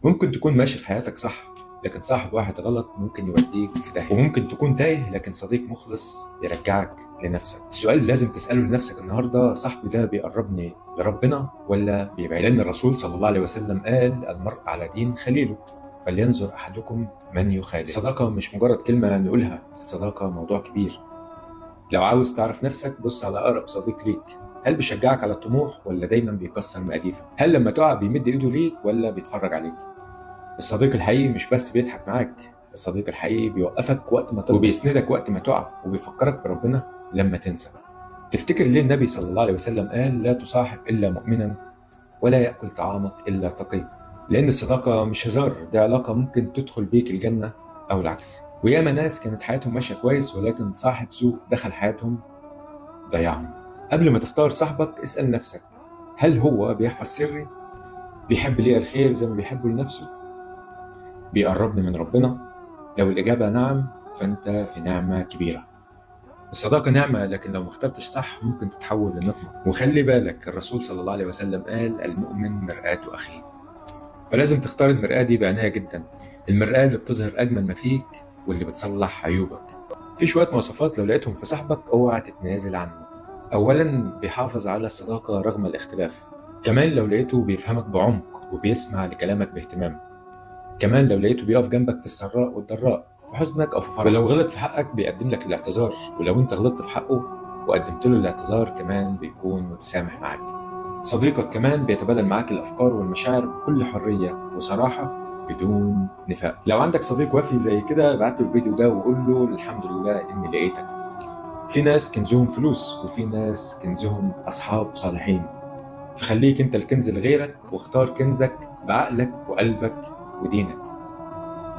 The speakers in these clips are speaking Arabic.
ممكن تكون ماشي في حياتك صح، لكن صاحب واحد غلط ممكن يوديك في داهية. وممكن تكون تايه، لكن صديق مخلص يرجعك لنفسك. السؤال اللي لازم تسأله لنفسك النهاردة: صاحبي ده بيقربني لربنا ولا بيبعدني؟ لأن الرسول صلى الله عليه وسلم قال: المرء على دين خليله، فلينظر أحدكم من يخالل. الصداقة مش مجرد كلمة نقولها، الصداقة موضوع كبير. لو عاوز تعرف نفسك بص على أقرب صديق ليك. هل بيشجعك على الطموح ولا دايما بيكسر مقاديفك؟ هل لما تقع بيمد ايده ليك ولا بيتفرج عليك؟ الصديق الحقيقي مش بس بيضحك معاك، الصديق الحقيقي بيوقفك وقت ما تغلط، وبيسندك وقت ما تقع، وبيفكرك بربنا لما تنسى. تفتكر ليه النبي صلى الله عليه وسلم قال: لا تصاحب إلا مؤمنا ولا يأكل طعامك إلا تقي؟ لأن الصداقة مش هزار، دي علاقة ممكن تدخل بيك الجنة أو العكس. وياما ناس كانت حياتهم ماشية كويس، ولكن صاحب سوء دخل حياتهم ضيعهم. قبل ما تختار صاحبك اسأل نفسك: هل هو بيحفظ سري؟ بيحب لي الخير زي ما بيحبه لنفسه؟ بيقربني من ربنا؟ لو الإجابة نعم فأنت في نعمة كبيرة. الصداقة نعمة، لكن لو ما اخترتش صح ممكن تتحول لنقمة. وخلي بالك الرسول صلى الله عليه وسلم قال: المؤمن مرآة أخيه. فلازم تختار المرآة دي بعناية جدا، المرآة اللي بتظهر أجمل ما فيك واللي بتصلح عيوبك. في شوية مواصفات لو لقيتهم في صاحبك اوعى تتنازل عنه. أولا بيحافظ على الصداقة رغم الاختلاف. كمان لو لقيته بيفهمك بعمق وبيسمع لكلامك باهتمام. كمان لو لقيته بيقف جنبك في السراء والضراء، في حزنك أو في فرحك. ولو غلط في حقك بيقدم لك الاعتذار، ولو أنت غلطت في حقه وقدمت له الاعتذار كمان بيكون متسامح معاك. صديقك كمان بيتبادل معاك الأفكار والمشاعر بكل حرية وصراحة بدون نفاق. لو عندك صديق وفي زي كده ابعت له الفيديو ده وقول له: الحمد لله إني لقيتك. في ناس كنزهم فلوس، وفي ناس كنزهم أصحاب صالحين. فخليك أنت الكنز لغيرك، واختار كنزك بعقلك وقلبك ودينك.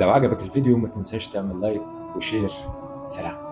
لو عجبك الفيديو ما تنساش تعمل لايك وشير. سلام.